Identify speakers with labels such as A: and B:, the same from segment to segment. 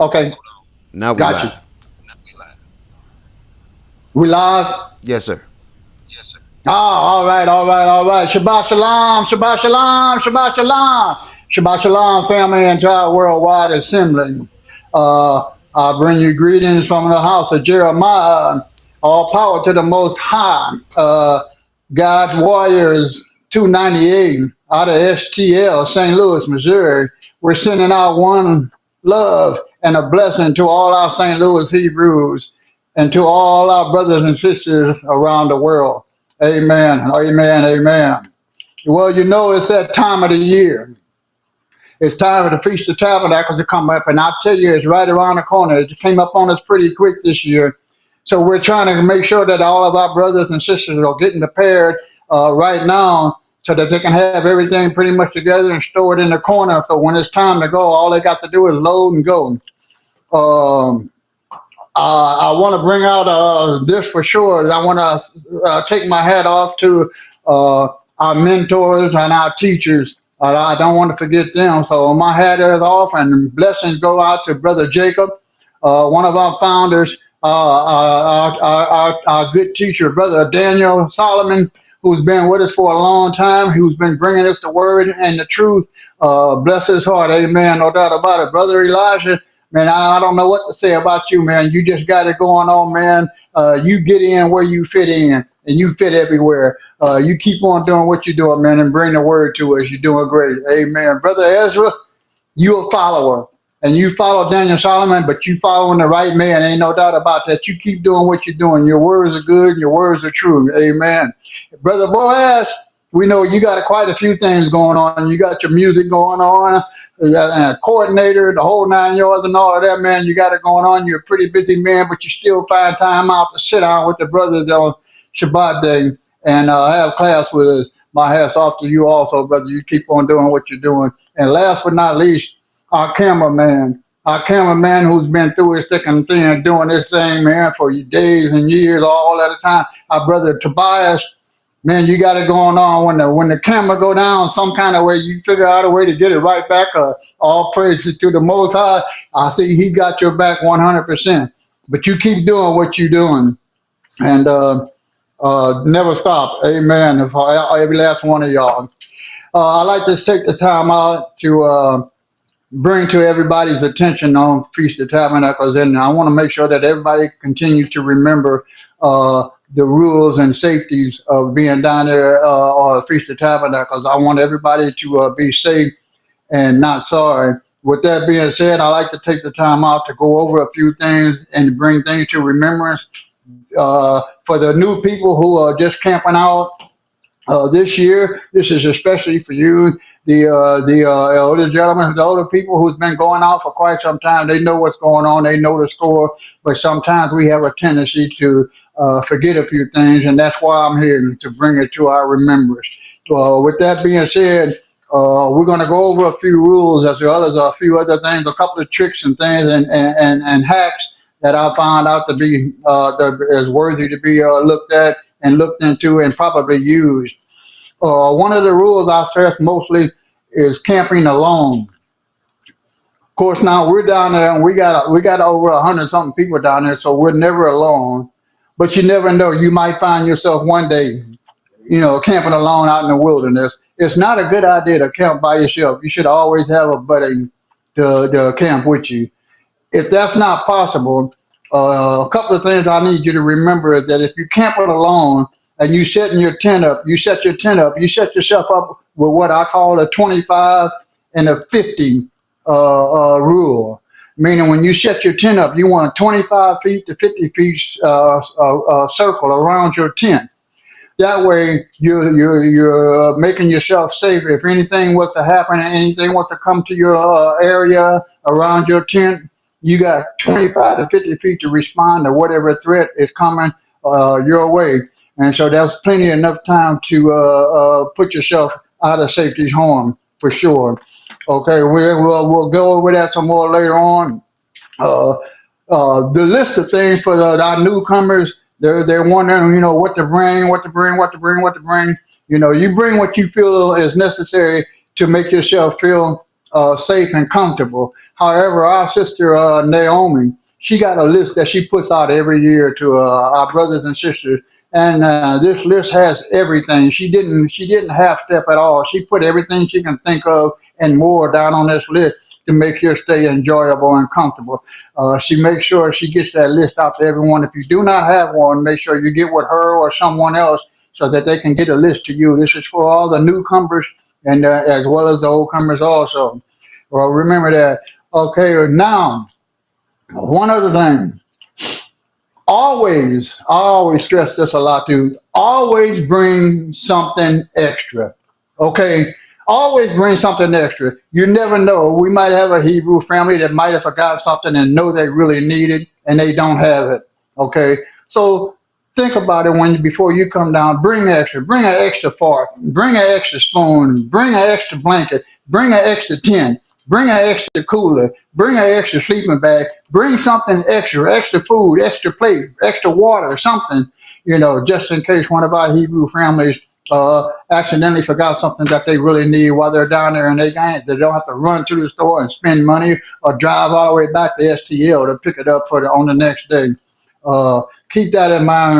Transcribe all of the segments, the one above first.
A: Okay,
B: Now we
A: got you.
B: live.
A: We live.
B: Yes, sir.
A: Ah, all right, all right, all right. Shabbat shalom, Shabbat shalom, Shabbat shalom, Shabbat shalom, family and entire worldwide assembly. Uh, I bring you greetings from the house of Jeremiah. All power to the Most High. God's Warriors 298 out of STL, St. Louis, Missouri. We're sending out one love and a blessing to all our St. Louis Hebrews and to all our brothers and sisters around the world. Amen. Amen. Amen. Well, you know, it's that time of the year. It's time for the Feast of Tabernacles to come up, and I tell you, it's right around the corner. It came up on us pretty quick this year. So we're trying to make sure that all of our brothers and sisters are getting prepared right now so that they can have everything pretty much together and store it in the corner. So when it's time to go, all they got to do is load and go. Um, I want to bring out this for sure. I want to take my hat off to our mentors and our teachers. I don't want to forget them. So my hat is off, and blessings go out to Brother Jacob, one of our founders, our good teacher, Brother Daniel Solomon, who's been with us for a long time, who's been bringing us the word and the truth. Bless his heart, amen, no doubt about it. Brother Elijah, man, I don't know what to say about you, man. You just got it going on, man. You get in where you fit in, and you fit everywhere. You keep on doing what you're doing, man, and bring the word to us. You're doing great. Amen. Brother Ezra, you a follower. And you follow Daniel Solomon, but you following the right man. Ain't no doubt about that. You keep doing what you're doing. Your words are good. Your words are true. Amen. Brother Boaz, we know you got quite a few things going on. You got your music going on, a coordinator, the whole 9 yards and all of that, man. You got it going on. You're a pretty busy man, but you still find time out to sit down with the brothers on Shabbat day and have class with us. My hat's off to you also, brother. You keep on doing what you're doing. And last but not least, our cameraman who's been through his thick and thin doing this thing, man, for days and years, all at a time. Our brother Tobias, man, you got it going on. When the camera go down, some kind of way, you figure out a way to get it right back. All praises to the Most High. I see He got your back 100%. But you keep doing what you're doing, and never stop. Amen. For every last one of y'all. I like to take the time out to bring to everybody's attention on Feast of Tabernacles, and I want to make sure that everybody continues to remember the rules and safeties of being down there on Feast of Tabernacles. I want everybody to be safe and not sorry. With that being said, I like to take the time out to go over a few things and bring things to remembrance for the new people who are just camping out this year. This is especially for you, the older gentlemen, the older people who's been going out for quite some time. They know what's going on. They know the score. But sometimes we have a tendency to forget a few things, and that's why I'm here to bring it to our remembrance. With that being said, we're going to go over a few rules as well as a few other things, a couple of tricks and things and hacks that I found out to be is worthy to be looked at and looked into and probably used. One of the rules I stress mostly is camping alone. Of course, now we're down there and we got over 100 something people down there, so we're never alone. But you never know; you might find yourself one day, camping alone out in the wilderness. It's not a good idea to camp by yourself. You should always have a buddy to camp with you. If that's not possible, a couple of things I need you to remember is that if you camp it alone and you set in your tent up, you set yourself up with what I call a 25 and a 50 rule. Meaning, when you set your tent up, you want a 25 feet to 50 feet circle around your tent. That way, you're making yourself safe. If anything was to happen, anything was to come to your area around your tent, you got 25 to 50 feet to respond to whatever threat is coming your way. And so there's plenty enough time to put yourself out of safety's harm for sure. Okay, we'll go over that some more later on. Uh, the list of things for our newcomers. They're wondering, what to bring, what to bring, what to bring, what to bring. You bring what you feel is necessary to make yourself feel safe and comfortable. However, our sister Naomi, she got a list that she puts out every year to our brothers and sisters, and this list has everything. She didn't half step at all. She put everything she can think of and more down on this list to make your stay enjoyable and comfortable. She makes sure she gets that list out to everyone. If you do not have one, make sure you get with her or someone else so that they can get a list to you. This is for all the newcomers and as well as the old comers also. Well, remember that. Okay, now one other thing. Always, I always stress this a lot too. Always bring something extra. Okay, always bring something extra. You never know. We might have a Hebrew family that might have forgot something and know they really need it and they don't have it. Okay, so think about it when before you come down. Bring extra. Bring an extra fork. Bring an extra spoon. Bring an extra blanket. Bring an extra tent. Bring an extra cooler. Bring an extra sleeping bag. Bring something extra, extra food, extra plate, extra water, something, just in case one of our Hebrew families accidentally forgot something that they really need while they're down there and they don't have to run to the store and spend money or drive all the way back to STL to pick it up on the next day. Keep that in mind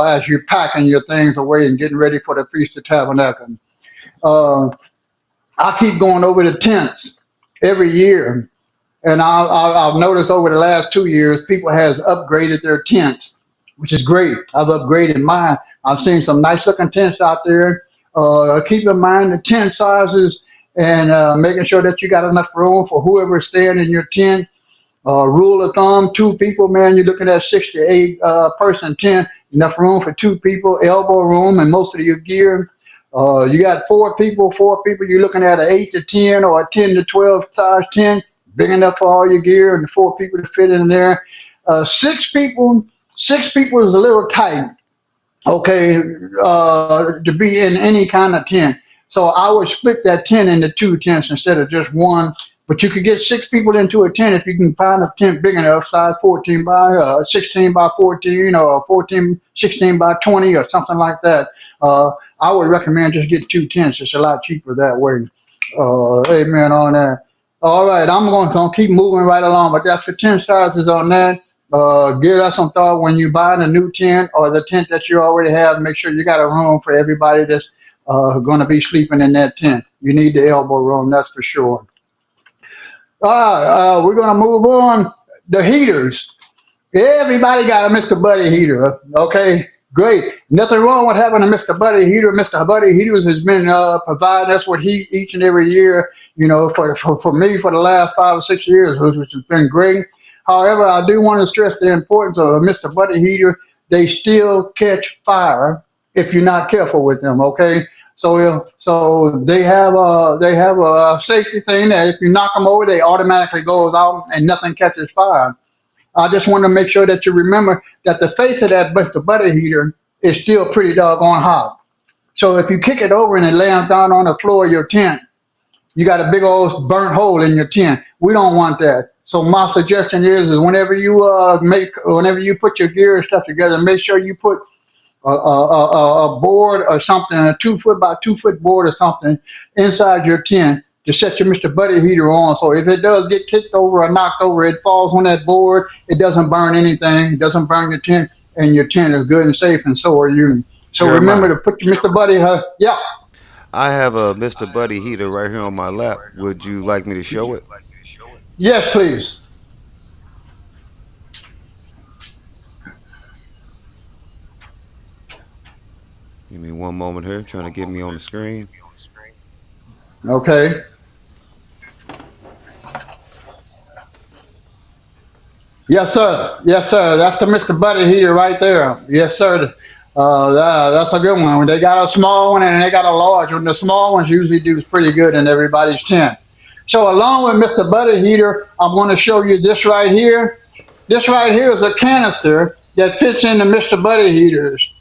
A: as you're packing your things away and getting ready for the Feast of Tabernacles. Uh, I keep going over the tents every year, and I've noticed over the last 2 years, people has upgraded their tents, which is great. I've upgraded mine. I've seen some nice looking tents out there. Keep in mind the tent sizes and making sure that you got enough room for whoever's staying in your tent. Rule of thumb, two people, man, you're looking at 6 to 8 person tent, enough room for two people, elbow room, and most of your gear. You got four people, you're looking at an 8 to 10 or a 10 to 12 size tent, big enough for all your gear and the four people to fit in there. Six people is a little tight, okay, to be in any kind of tent. So I would split that tent into two tents instead of just one. But you could get six people into a tent if you can find a tent big enough, size 14 by 16 by 14 or 14, 16 by 20 or something like that. I would recommend just get two tents. It's a lot cheaper that way. Amen on that. All right, I'm going to keep moving right along, but that's the tent sizes on that. Give that some thought when you buy a new tent or the tent that you already have. Make sure you got a room for everybody that's going to be sleeping in that tent. You need the elbow room, that's for sure. We're going to move on. The heaters. Everybody got a Mr. Buddy heater. Okay, great. Nothing wrong with having a Mr. Buddy heater. Mr. Buddy Heaters has been providing us with heat each and every year, for me for the last 5 or 6 years, which has been great. However, I do want to stress the importance of a Mr. Buddy heater. They still catch fire if you're not careful with them, okay? So they have a safety thing that if you knock them over, they automatically goes out and nothing catches fire. I just want to make sure that you remember that the face of that Mr. Butter heater is still pretty doggone hot. So if you kick it over and it lands down on the floor of your tent, you got a big old burnt hole in your tent. We don't want that. So my suggestion is whenever you put your gear and stuff together, make sure you put a board or something, a 2 foot by 2 foot board or something inside your tent to set your Mr. Buddy heater on. So if it does get kicked over or knocked over, it falls on that board. It doesn't burn anything. It doesn't burn your tent, and your tent is good and safe, and so are you. So remember
B: Jeremiah,
A: to put your Mr. Buddy. Yeah.
B: I have a Mr. Buddy heater right here on my lap. Would you like me to show it?
A: Yes, please.
B: Give me one moment here, trying to get me on the screen.
A: Okay. Yes, sir. Yes, sir. That's the Mr. Buddy heater right there. Yes, sir. That's a good one. They got a small one and they got a large one. The small ones usually do pretty good in everybody's tent. So along with Mr. Buddy heater, I'm going to show you this right here. This right here is a canister that fits into Mr. Buddy heaters.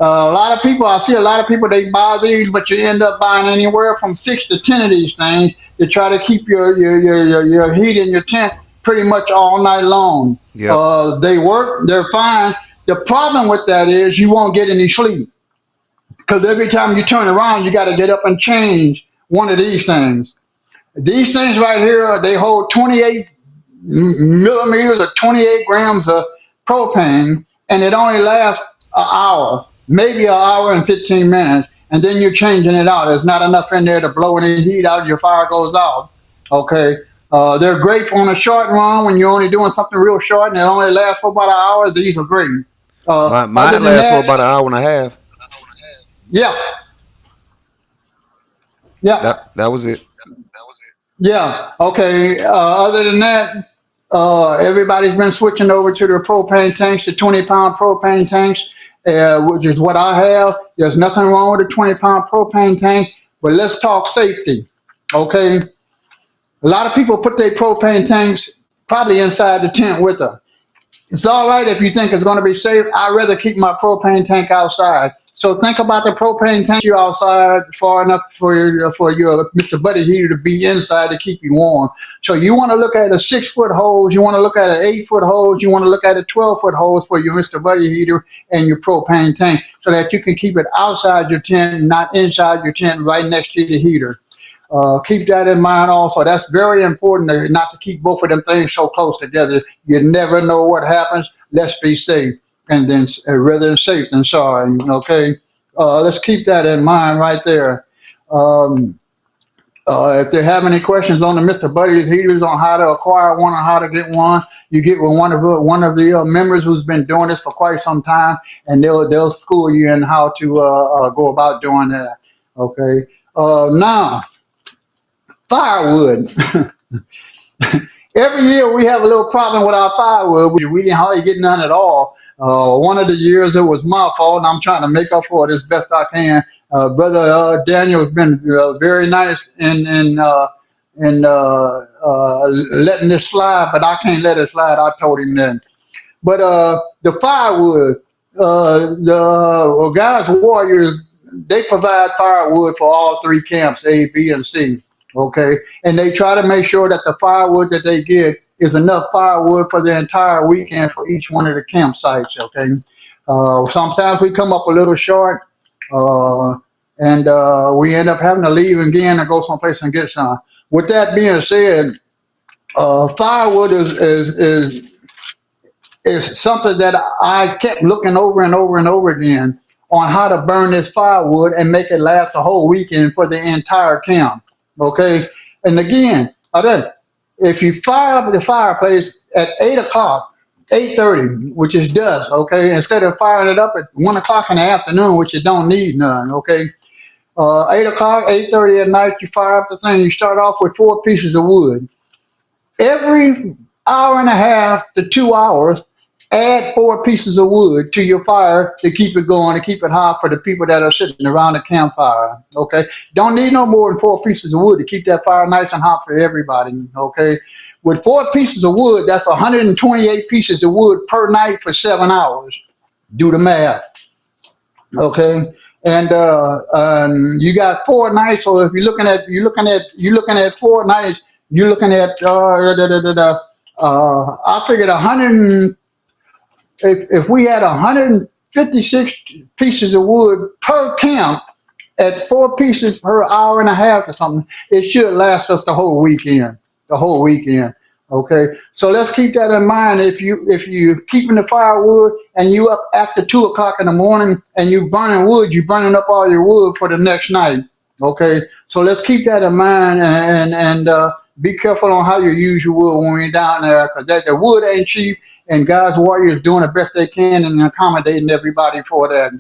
A: I see a lot of people, they buy these, but you end up buying anywhere from 6 to 10 of these things to try to keep your heat in your tent pretty much all night long.
B: Yep.
A: They work, they're fine. The problem with that is you won't get any sleep because every time you turn around, you got to get up and change one of these things. These things right here, they hold 28 millimeters or 28 grams of propane, and it only lasts an hour, maybe an hour and 15 minutes, and then you're changing it out. There's not enough in there to blow any heat out. Your fire goes out. Okay. They're great on a short run when you're only doing something real short and it only lasts for about an hour. These are great. Other
B: Mine
A: than
B: lasts for
A: that,
B: about an hour and a half.
A: yeah, yeah.
B: That was it.
A: Yeah. Okay. Other than that, everybody's been switching over to the propane tanks, the 20-pound propane tanks, which is what I have. There's nothing wrong with a 20-pound propane tank, but let's talk safety. Okay. A lot of people put their propane tanks probably inside the tent with them. It's all right if you think it's going to be safe. I'd rather keep my propane tank outside. So think about the propane tank you outside far enough for your Mr. Buddy heater to be inside to keep you warm. So you want to look at a 6 foot hose, you want to look at an 8 foot hose, you want to look at a 12 foot hose for your Mr. Buddy heater and your propane tank, so that you can keep it outside your tent, not inside your tent, right next to the heater. Keep that in mind also. That's very important not to keep both of them things so close together. You never know what happens. Let's be safe, and then rather than safe than sorry. Okay, let's keep that in mind right there. Um, if they have any questions on the Mr. Buddy's heaters on how to acquire one or how to get one, you get with one of the members who's been doing this for quite some time, and they'll school you in how to go about doing that. Okay. Now, firewood. Every year we have a little problem with our firewood. We didn't hardly get none at all. One of the years it was my fault, and I'm trying to make up for it as best I can. Brother Daniel has been very nice in letting this slide, but I can't let it slide. I told him that. But the firewood, the guys, warriors, they provide firewood for all three camps, A, B, and C. Okay, and they try to make sure that the firewood that they get is enough firewood for the entire weekend for each one of the campsites. Okay, sometimes we come up a little short, uh, and we end up having to leave again and go someplace and get some. With that being said, firewood is something that I kept looking over and over and over again on how to burn this firewood and make it last the whole weekend for the entire camp. Okay, and again, if you fire up the fireplace at 8 o'clock, 8:30, which is dusk, okay, instead of firing it up at 1 o'clock in the afternoon, which you don't need none, okay. 8 o'clock, 8:30 at night, you fire up the thing. You start off with 4 pieces of wood. Every hour and a half to 2 hours, add 4 pieces of wood to your fire to keep it going, to keep it hot for the people that are sitting around the campfire. Okay, don't need no more than 4 pieces of wood to keep that fire nice and hot for everybody. Okay, with 4 pieces of wood, that's 128 pieces of wood per night for 7 hours. Do the math. Okay, and you got 4 nights. So if you're looking at 4 nights, you're looking at I figured 100. If we had 156 pieces of wood per camp at 4 pieces per hour and a half or something, it should last us the whole weekend. The whole weekend. Okay, so let's keep that in mind. If you keeping the firewood and you up after 2 o'clock in the morning and you burning wood, you burning up all your wood for the next night. Okay, so let's keep that in mind and be careful on how you use your wood when we're down there, because the wood ain't cheap, and God's warriors doing the best they can and accommodating everybody for that.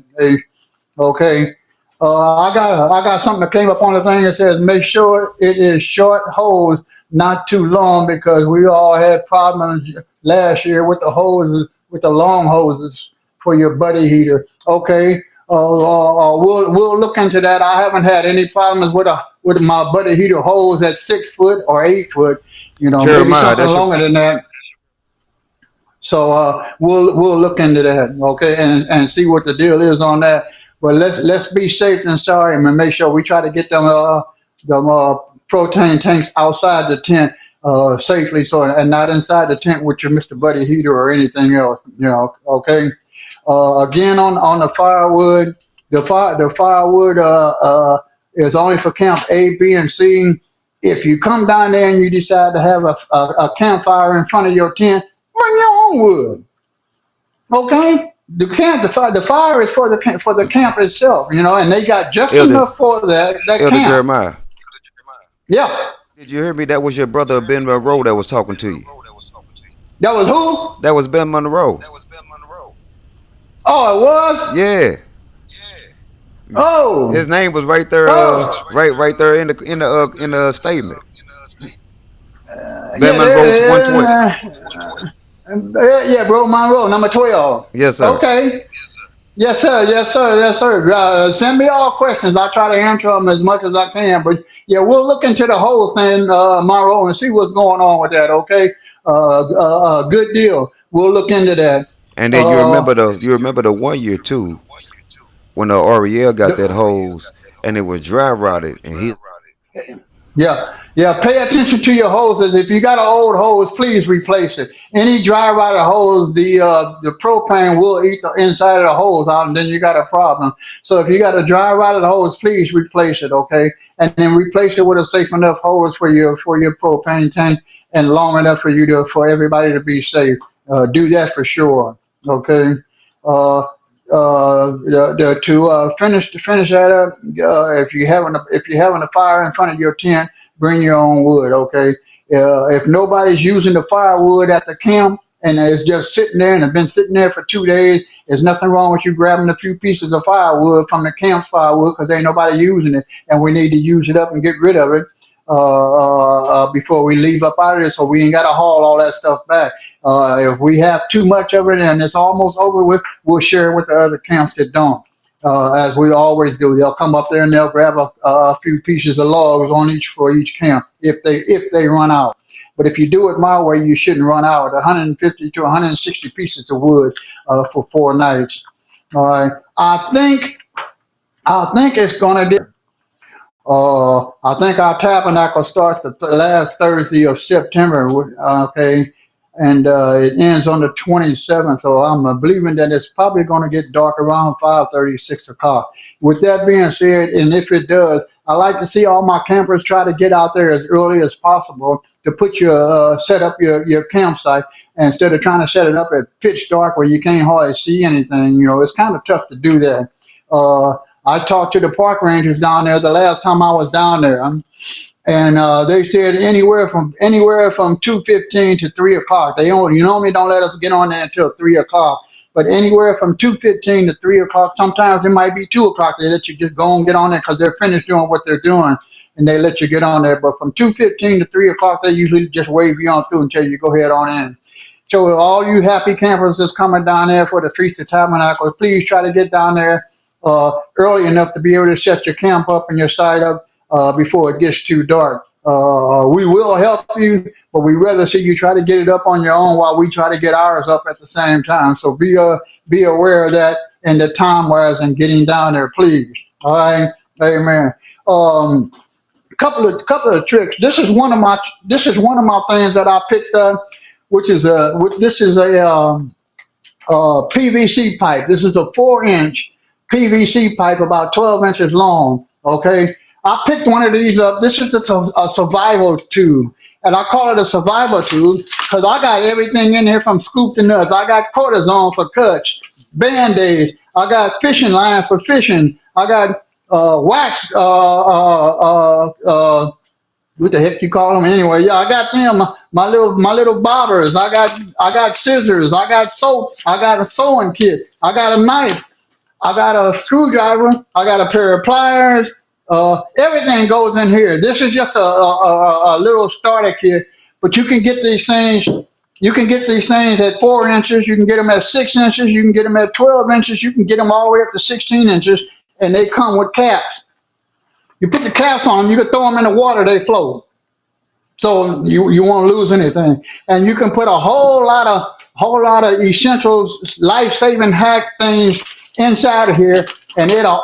A: Okay. I got something that came up on the thing that says make sure it is short hose, not too long, because we all had problems last year with the hoses, with the long hoses for your buddy heater. Okay. We'll look into that. I haven't had any problems with my buddy heater hose at 6 foot or 8 foot. Maybe
B: Jeremiah,
A: something
B: that's your
A: longer than that. So we'll look into that, okay, and see what the deal is on that. But let's be safe and sorry and make sure we try to get them protein tanks outside the tent safely, so and not inside the tent with your Mr. Buddy heater or anything else. Okay. Again on the firewood, the firewood is only for camp A, B, and C. If you come down there and you decide to have a campfire in front of your tent, bring your own wood. Okay, the fire is for the camp itself, and they got just
B: Elder
A: enough for that
B: Elder
A: camp.
B: Jeremiah.
A: Yeah,
B: Did you hear me? That was your brother Ben Monroe that was talking to you.
A: that was who?
B: That was Ben Monroe.
A: Oh, it was.
B: Yeah.
A: Oh,
B: His name was right there,
A: oh,
B: right there in the statement. Ben
A: yeah, there
B: Monroe 120.
A: it is. Yeah, bro, Monroe, number 12.
B: Yes, sir.
A: Okay. Yes, sir. Yes, sir. Yes, sir. Send me all questions. I try to answer them as much as I can. But yeah, we'll look into the whole thing, Monroe, and see what's going on with that. Okay. Good deal. We'll look into that.
B: And then you
A: Uh,
B: remember the 1 year too when the Ariel got that
A: the,
B: hose and it was dry rotted and he.
A: Yeah, yeah. Pay attention to your hoses. If you got an old hose, please replace it. Any dry rotted hose, the propane will eat the inside of the hose out, and then you got a problem. So if you got a dry rotted hose, please replace it, okay? And then replace it with a safe enough hose for your propane tank, and long enough for everybody to be safe. Do that for sure, okay? Uh, to finish that up, if you're having a fire in front of your tent, bring your own wood. Okay. If nobody's using the firewood at the camp and it's just sitting there and it's been sitting there for 2 days, there's nothing wrong with you grabbing a few pieces of firewood from the camp's firewood because ain't nobody using it, and we need to use it up and get rid of it before we leave up out of there, so we ain't got to haul all that stuff back. If we have too much of it and it's almost over with, we'll share it with the other camps that don't. As we always do, they'll come up there and they'll grab a few pieces of logs on each for each camp if they run out. But if you do it my way, you shouldn't run out. 150 to 160 pieces of wood for 4 nights. All right. I think it's gonna do. I think our tabernacle starts the last Thursday of September. Okay, and it ends on the 27th. So I'm believing that it's probably going to get dark around 5:30, 6 o'clock. With that being said, and if it does, I like to see all my campers try to get out there as early as possible to set up your campsite instead of trying to set it up at pitch dark where you can't hardly see anything. It's kind of tough to do that. Uh, I talked to the park rangers down there the last time I was down there, and they said anywhere from 2:15 to 3 o'clock. They only you normally don't let us get on there until 3 o'clock, but anywhere from 2:15 to 3 o'clock. Sometimes it might be 2 o'clock. They let you just go and get on there because they're finished doing what they're doing, and they let you get on there. But from 2:15 to 3 o'clock, they usually just wave you on through until you go ahead on in. So all you happy campers that's coming down there for the Feast of Tabernacles, please try to get down there early enough to be able to set your camp up and your site up before it gets too dark. We will help you, but we rather see you try to get it up on your own while we try to get ours up at the same time. So be aware of that and the time wise and getting down there, please. All right, amen. Um, couple of tricks. This is one of my things that I picked up, which is a PVC pipe. This is a 4-inch PVC pipe, about 12 inches long. Okay, I picked one of these up. This is a survival tube, and I call it a survival tube because I got everything in here from scoop to nuts. I got cortisone for cuts, band-aids. I got fishing line for fishing. I got wax what the heck you call them anyway? Yeah, I got them. My little bobbers. I got scissors. I got soap. I got a sewing kit. I got a knife. I got a screwdriver. I got a pair of pliers. Everything goes in here. This is just a little starter kit, but you can get these things. You can get these things at 4 inches. You can get them at 6 inches. You can get them at 12 inches. You can get them all the way up to 16 inches, and they come with caps. You put the caps on them. You can throw them in the water. They float. So you won't lose anything, and you can put a whole lot of essentials, life saving hack things inside of here, and it'll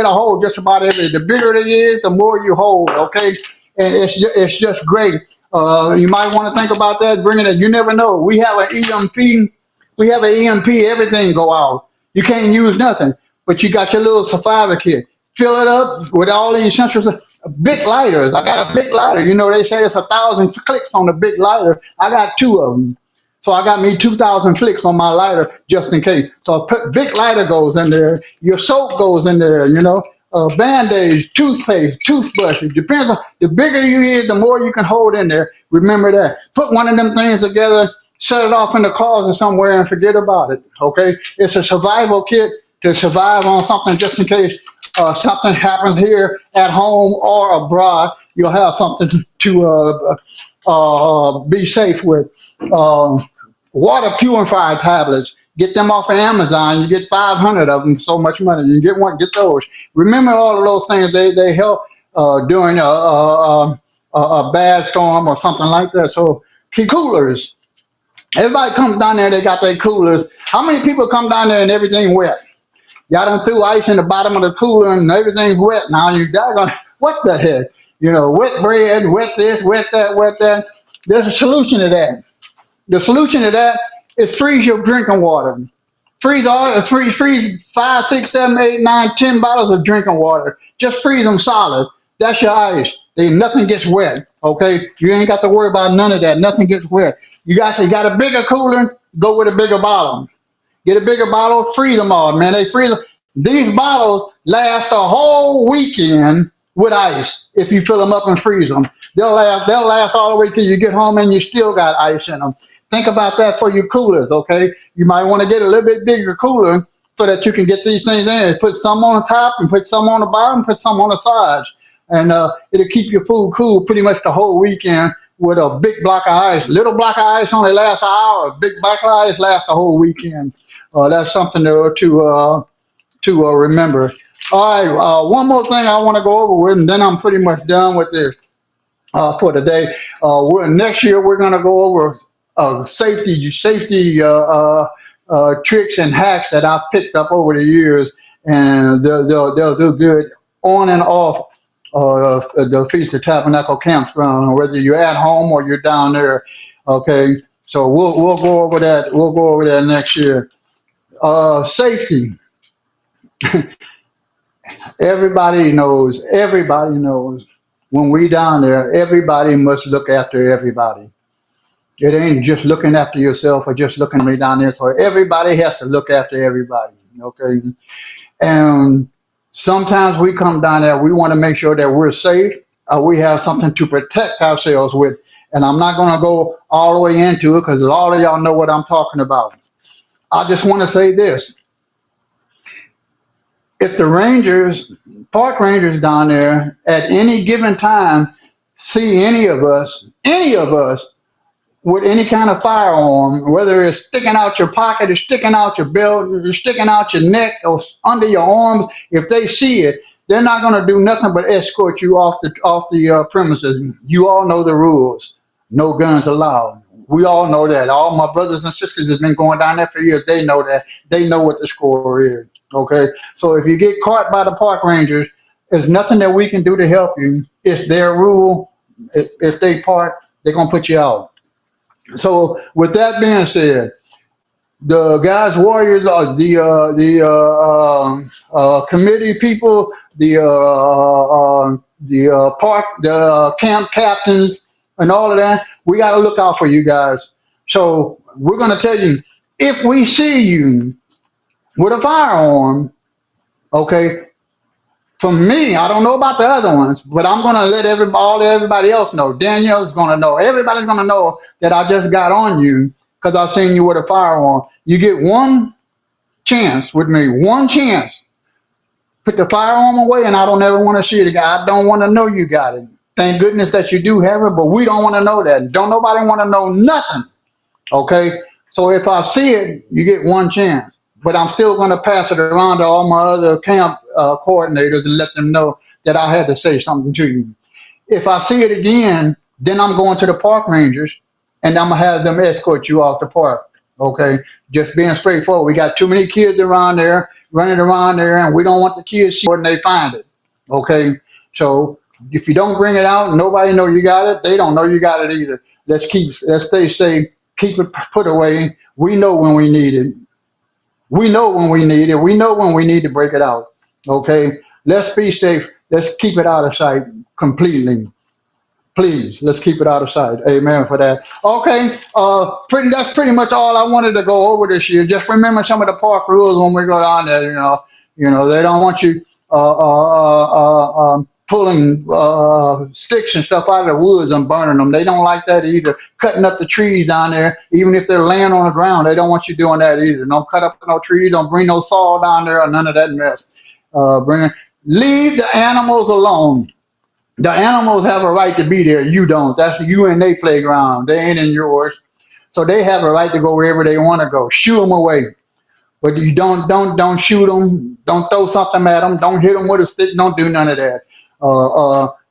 A: hold just about everything. The bigger it is, the more you hold. Okay, and it's just great. You might want to think about that. Bringing it. You never know. We have an EMP. We have an EMP. Everything go out. You can't use nothing, but you got your little survivor kit. Fill it up with all the essentials. big lighters. I got a big lighter. You know, they say it's 1,000 clicks on the big lighter. I got two of them. So I got me 2,000 clicks on my lighter just in case. So a big lighter goes in there. Your soap goes in there, you know. Band-aids, toothpaste, toothbrush. It depends on, the bigger you is, the more you can hold in there. Remember that. Put one of them things together, set it off in the closet somewhere and forget about it. Okay? It's a survival kit to survive on something just in case something happens here at home or abroad. You'll have something to be safe with. Uh, Water purifier tablets. Get them off of Amazon. You get 500 of them, so much money. You get one, get those. Remember all of those things. They help during a bad storm or something like that. So key coolers. Everybody comes down there. They got their coolers. How many people come down there and everything wet? Y'all done threw ice in the bottom of the cooler and everything's wet now. You doggone, what the heck? You know, wet bread, wet this, wet that, wet that. There's a solution to that. The solution to that is freeze your drinking water. Freeze 5, 6, 7, 8, 9, 10 bottles of drinking water. Just freeze them solid. That's your ice. Nothing gets wet. Okay, you ain't got to worry about none of that. Nothing gets wet. You got a bigger cooler. Go with a bigger bottle. Get a bigger bottle, freeze them all, man. They freeze them. These bottles last a whole weekend with ice if you fill them up and freeze them. They'll last all the way till you get home and you still got ice in them. Think about that for your coolers, okay? You might want to get a little bit bigger cooler so that you can get these things in. Put some on the top and put some on the bottom, put some on the sides. And it'll keep your food cool pretty much the whole weekend with a big block of ice. Little block of ice only lasts an hour. Big block of ice lasts the whole weekend. That's something to remember. All right, one more thing I want to go over with, and then I'm pretty much done with this for today. Next year we're going to go over safety tricks and hacks that I've picked up over the years, and they'll do good on and off the Feast of Tabernacle campground, whether you're at home or you're down there. Okay, so we'll go over that. We'll go over that next year. Safety. Everybody knows when we down there, everybody must look after everybody. It ain't just looking after yourself or just looking at me down there. So everybody has to look after everybody. Okay. And sometimes we come down there, we want to make sure that we're safe. We have something to protect ourselves with. And I'm not going to go all the way into it because all of y'all know what I'm talking about. I just want to say this. If the rangers, park rangers down there at any given time see any of us with any kind of firearm, whether it's sticking out your pocket or sticking out your belt or sticking out your neck or under your arms, if they see it, they're not going to do nothing but escort you off the premises. You all know the rules. No guns allowed. We all know that. All my brothers and sisters have been going down there for years. They know that. They know what the score is. Okay. So if you get caught by the park rangers, there's nothing that we can do to help you. It's their rule. If they park, they're gonna put you out. So with that being said, the guys, warriors, the committee people, the park, the camp captains, and all of that. We got to look out for you guys. So we're gonna tell you if we see you with a firearm, okay. From me, I don't know about the other ones, but I'm gonna let everybody else know. Danielle's gonna know. Everybody's gonna know that I just got on you because I've seen you with a firearm. You get one chance with me, one chance. Put the firearm away, and I don't ever want to see it again. I don't want to know you got it. Thank goodness that you do have it, but we don't want to know that. Don't nobody want to know nothing. Okay? So if I see it, you get one chance. But I'm still going to pass it around to all my other camp coordinators and let them know that I had to say something to you. If I see it again, then I'm going to the park rangers and I'm going to have them escort you off the park. Okay? Just being straightforward. We got too many kids around there, running around there, and we don't want the kids to see it when they find it. Okay? So if you don't bring it out, nobody know you got it. They don't know you got it either. Let's stay safe. Keep it put away. We know when we need it. We know when we need it. We know when we need to break it out. Okay? Let's be safe. let's keep it out of sight completely. Please, let's keep it out of sight. Amen for that. Okay, that's pretty much all I wanted to go over this year. Just remember some of the park rules when we go down there. They don't want you pulling sticks and stuff out of the woods and burning them. They don't like that either. Cutting up the trees down there, even if they're laying on the ground, they don't want you doing that either. Don't cut up no trees. Don't bring no saw down there or none of that mess. Leave the animals alone. The animals have a right to be there. You don't. That's you in their playground. They ain't in yours. So they have a right to go wherever they want to go. Shoo them away. But you don't shoot them. Don't throw something at them. Don't hit them with a stick. Don't do none of that.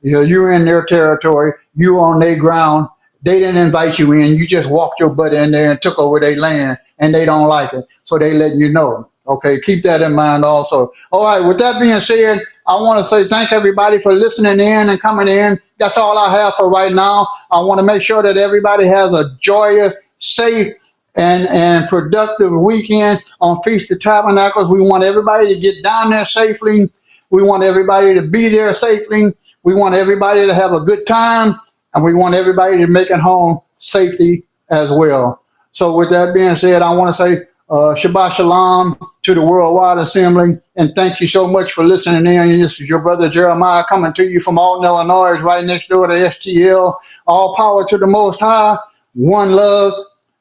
A: You're in their territory. You on their ground. They didn't invite you in. You just walked your butt in there and took over their land, and they don't like it. So they letting you know. Okay, keep that in mind also. All right. With that being said, I want to say thank everybody for listening in and coming in. That's all I have for right now. I want to make sure that everybody has a joyous, safe, and productive weekend on Feast of Tabernacles. We want everybody to get down there safely. We want everybody to be there safely. We want everybody to have a good time, and we want everybody to make it home safely as well. So with that being said, I want to say Shabbat Shalom to the Worldwide Assembly, and thank you so much for listening in. This is your brother Jeremiah coming to you from Alton, Illinois, right next door to STL. All power to the Most High. One love.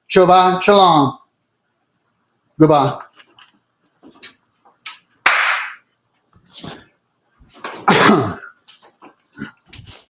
A: Shabbat Shalom. Goodbye.